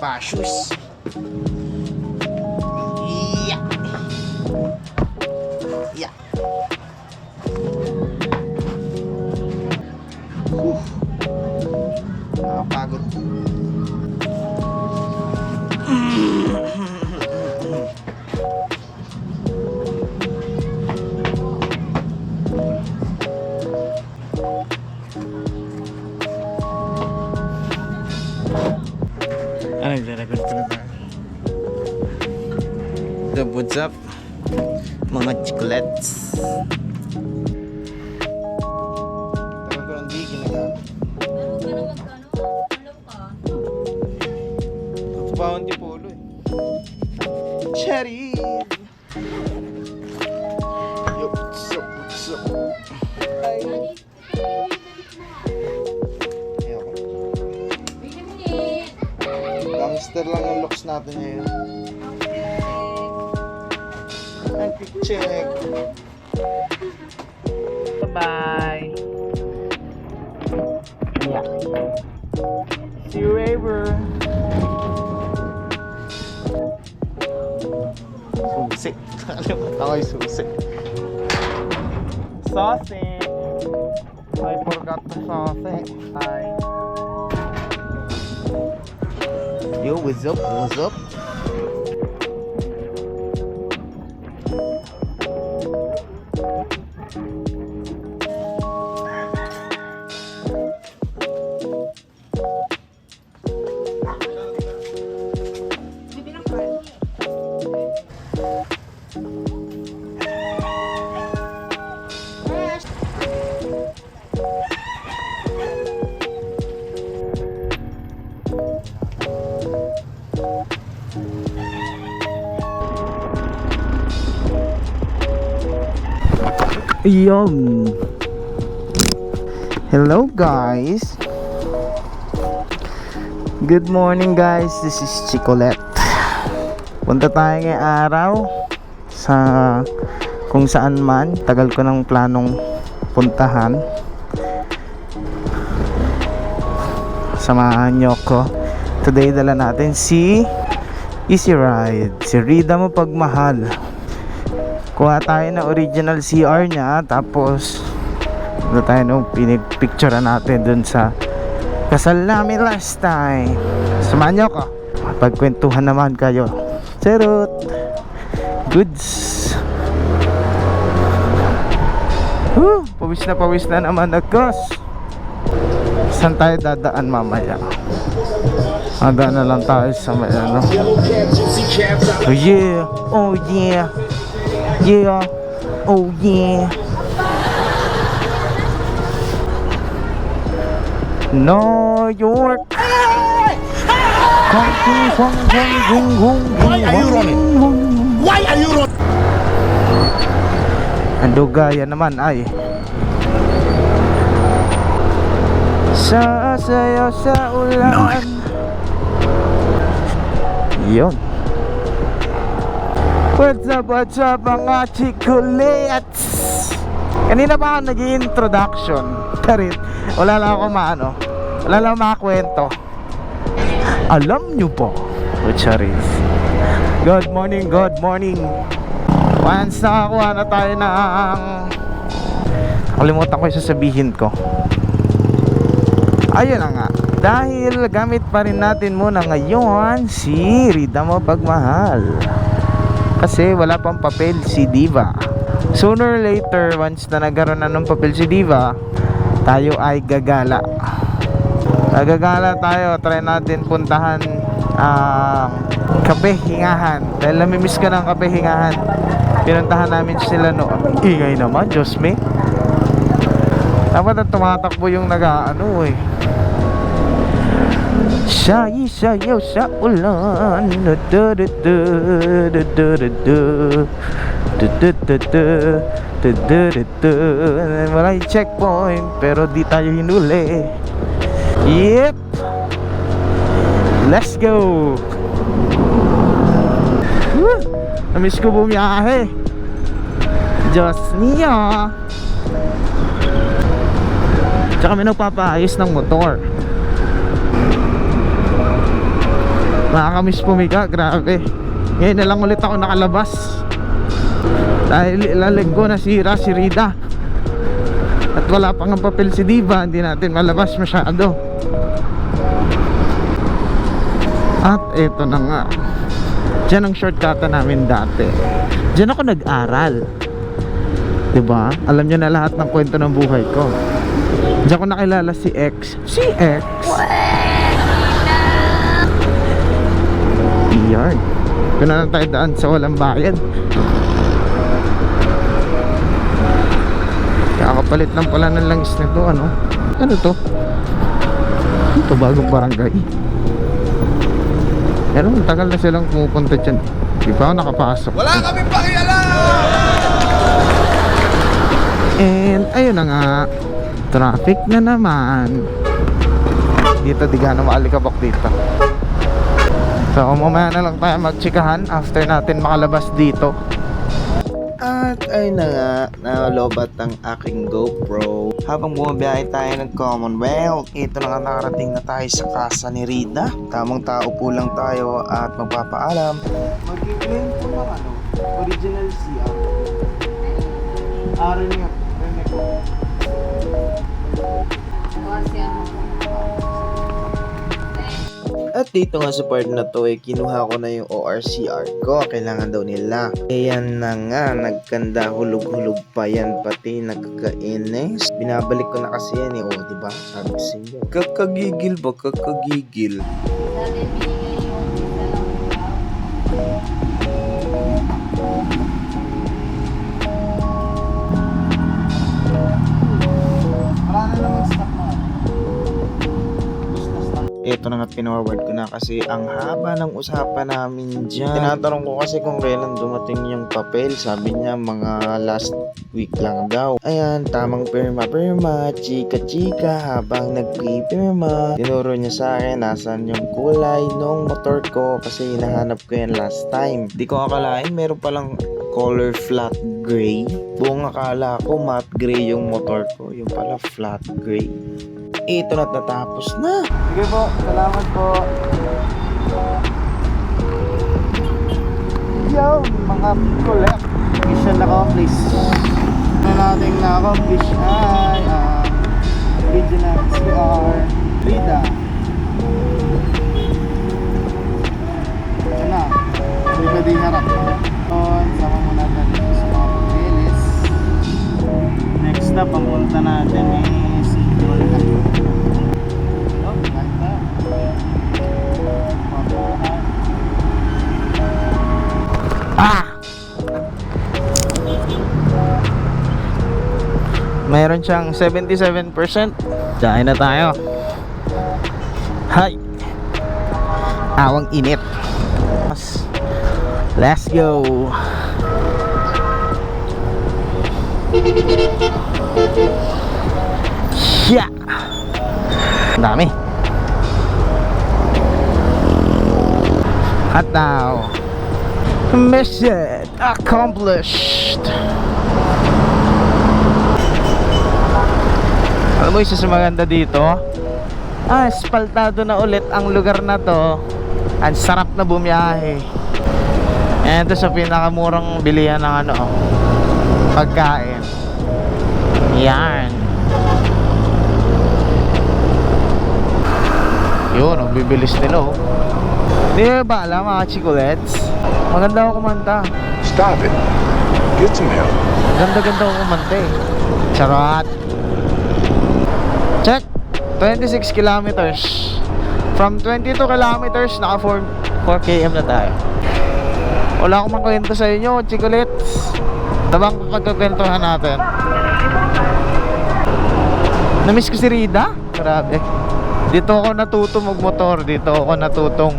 spacious. Yeah. Yeah. Nakapagod. Ano nagre-record ko na tayo? What's up? Mga chiclets. Tagal ko hindi ginagawa. Pagpahon di polo eh. Cherry! Yo, what's up? What's up? Ay. Ayoko. Gangster lang ang looks natin ngayon. Check. Bye-bye. Yeah. See you later. Susi. Ako'y susi. Sauce. I forgot the sauce. Hi. Yo, what's up? What's up? Yum. Hello guys. Good morning guys. This is Chicolette. Punta tayo ngayong araw sa kung saan man. Tagal ko ng planong puntahan. Samahan nyo ko. Today dala natin si Easy Ride, si Rida Mo Pagmahal. Kuha tayo na original CR niya. Tapos ano tayo nung pinipicture natin dun sa kasal namin last time. Samahan nyo ko. Pagkwentuhan naman kayo. Charot. Goods. Pawis na naman agos. Saan tayo dadaan mamaya? Handa na lang tayo sa may ano. Oh yeah. Oh yeah. Yeah, oh yeah. New York. Why are you running? Why are you running? Ang dugaya naman ay sasayaw sa ulan. Yun. What's up mga chicklets? Kanina pa ako nag-i-introduction. Karit, wala lang ako wala lang makakwento. Alam nyo po, charis. Good morning. Once nakakuha na tayo ng kalimutan ko yung sasabihin ko. Ayun na nga. Dahil gamit pa rin natin muna ngayon si Rida Mo Pagmahal. Kasi wala pang papel si Diva. Sooner or later, once na nagkaroon na ng papel si Diva, tayo ay gagala. Gagala tayo. Try natin puntahan Kape Hingahan. Dahil namimiss ka ng Kape Hingahan. Pinuntahan namin sila noon. Ingay naman, Diyos me. Dapat na tumatakbo yung nag-ano eh. Sayaw sa ulan. Wala yung checkpoint pero di tayo hinuli. Yep. Let's go. Namiss ko bumiyahe. Diyos niya. Tsaka may nagpapaayos ng motor. Nakakamiss pumiga, grabe. Ngayon na lang ulit ako nakalabas dahil ilalenggo nasira si Rida. At wala pang ang papel si Diva, hindi natin malabas masyado. At eto na nga, diyan ang shortcut namin dati. Diyan ako nag-aral, diba? Alam nyo na lahat ng kwento ng buhay ko. Diyan ko nakilala si X. Si X? Iyan. Doon na lang tayo daan sa walang bayad. Kakapalit lang pala ng langis nito. Ano to? Ito bagong barangay. Pero tagal na silang pumupunta dyan. Di pa ako nakapasok. Wala kami pakialam! And ayun na nga, traffic na naman. Dito di gana maalikabok dito. So mamaya na lang tayo magtsikahan after natin makalabas dito. At ayun na nga, nalobat ang aking GoPro. Habang bumabiyahe tayo ng Commonwealth, ito na nga, nakarating na tayo sa casa ni Rida. Tamang tao po lang tayo at magpapaalam. Mag-claim po ng original CR. Araw niya, rene ko. At dito nga sa part na to, kinuha ko na yung ORCR ko. Kailangan daw nila. Ayan na nga, nagkanda, hulog-hulog pa yan, pati nagkakainis. Binabalik ko na kasi yan diba? Sabi ko sa inyo, kakagigil ba? Kakagigil. Wala na naman stock mo. Ito na nga, pinaward ko na kasi ang haba ng usapan namin dyan. Tinatanong ko kasi kung kailan dumating yung papel. Sabi niya mga last week lang daw. Ayan, tamang pirma, chika habang nagpipirma. Tinuro niya sa akin nasan yung kulay nung motor ko kasi hinahanap ko yan last time. Di ko akalain meron palang color flat gray. Buong akala ko matte gray yung motor ko. Yung pala flat gray. Ito na't natapos na. Sige po, salamat po. Yo, mga collect mission accomplished. Na natin na-accomplish ay original CR Rida. Ito na, pwede harap. Sama muna natin sa mga papeles. Next stop, ang punta natin is mayroon siyang 77%. Diyan na tayo. Hi. Awang init. Let's go. Yeah. Ang dami. At now, mission accomplished. Alam mo, isa sa maganda dito, espaltado na ulit ang lugar na to. Ang sarap na bumiyahe. And ito sa pinakamurang bilihan ng pagkain. Yan. Yun, ang bibilis nila. Hindi ba alam mga chicolets? Maganda ako kumanta. Stop it. Get some help. Ganda-ganda ako kumanta eh. Charot. Check. 26 kilometers. From 22 kilometers, naka 4 km na tayo. Wala akong makwento sa inyo, chicolets. Tabang pagkakwentuhan natin. Namiss ko si Rida. Grabe. Dito ako natuto magmotor. Dito ako natutong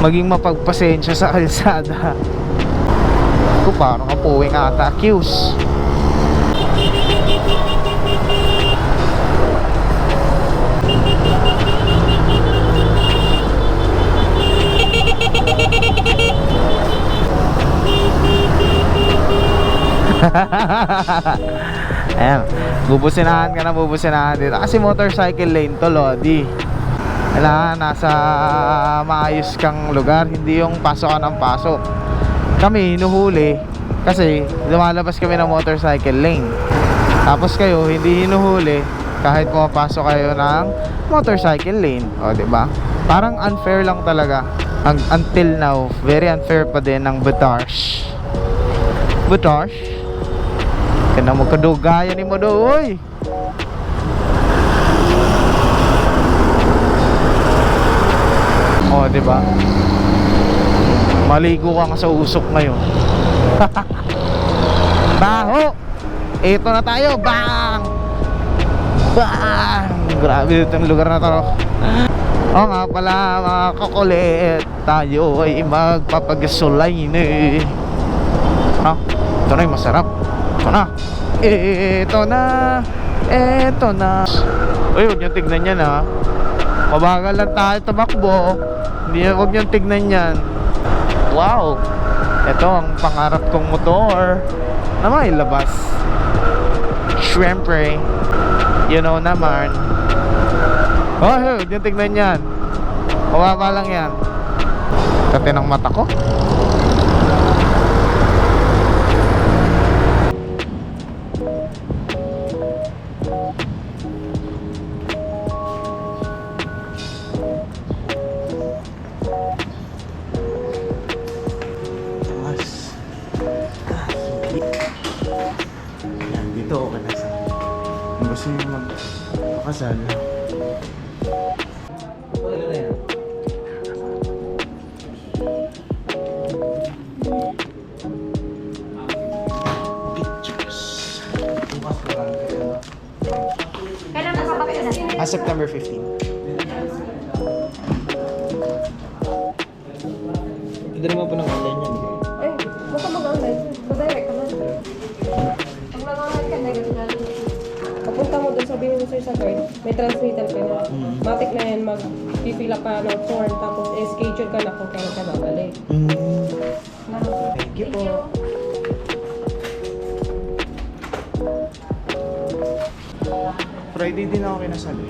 maging mapagpasensya sa kalsada. Ako parang kapuwing ata. Cues. Ayan, bubusinahan ka na bubusinahan dito. Kasi motorcycle lane to, Lodi. Kailangan nasa maayos kang lugar, hindi yung pasok ka ng pasok. Kami hinuhuli kasi lumalabas kami ng motorcycle lane. Tapos kayo hindi hinuhuli kahit pumapasok kayo ng motorcycle lane. O, diba? Parang unfair lang talaga. Until now, very unfair pa din ng Butars. Butars? Kaya mo kadugaya ni mo do, oy! O, diba? Maligo ka nga sa usok ngayon. Baho! Ito na tayo, bang! Bang! Grabe itong lugar na to. Oo nga pala mga kakulit, tayo ay magpapagasolay eh. Ha? Ito na yung masarap. Ito na. Ito na. Ito na. Uy, huwag niyong tignan yan ha. Mabagal lang tayo tumakbo. Huwag niyong tignan yan. Wow. Ito ang pangarap kong motor na may labas. Syempre, you know naman. Oh, huwag niyong tignan yan. Mababa lang yan. Kati ng mata ko. Yan, dito okay na sa kung gusto nyo magpakasal. Kailan ka papakita? September 15. Hindi naman po ng online yan. Eh, baka mag-online. Mag-direct ka na. Pag mag-online ka, direct na. Pagpunta mo doon, sabihin mo sir sa card, may transmittal ka na. Matik na yan, mag-fill up ka ng form, tapos schedule ka na kung kailan ka babalik. Thank you po. Friday din ako kinasal eh.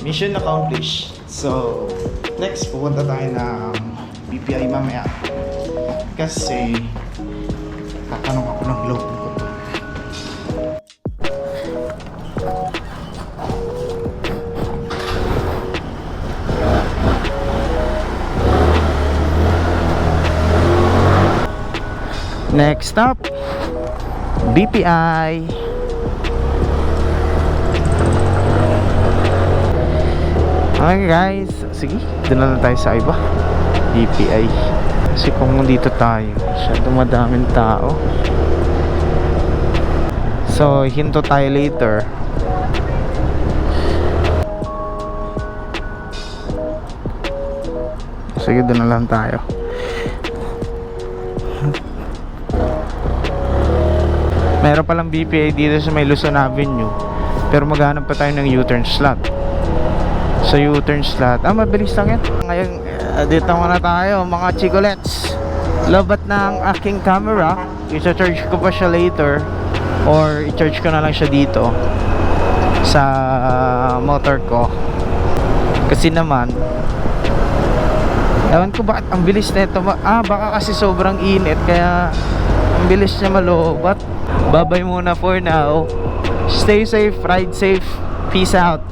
Mission accomplished. So, next pupunta tayo ng BPI mamaya. Kasi tatanong ako ng loob ko to. Next stop, BPI. Okay guys, sige, doon na lang tayo sa iba. BPI. Kasi kung dito tayo, masyadong madaming tao. So, hinto tayo later. Sige, doon na lang tayo. Meron palang BPI dito sa may Luzon Avenue, pero maghanap pa tayo ng U-turn slot. Sa U-turn slot, mabilis lang yan. Ngayon, dito muna tayo mga chicolets. Lobat ng aking camera, i-charge ko pa siya later, or i-charge ko na lang siya dito sa motor ko. Kasi naman, ewan ko bakit ang bilis na ito. Baka kasi sobrang init, kaya ang bilis niya malobat. Babay muna for now. Stay safe, ride safe. Peace out.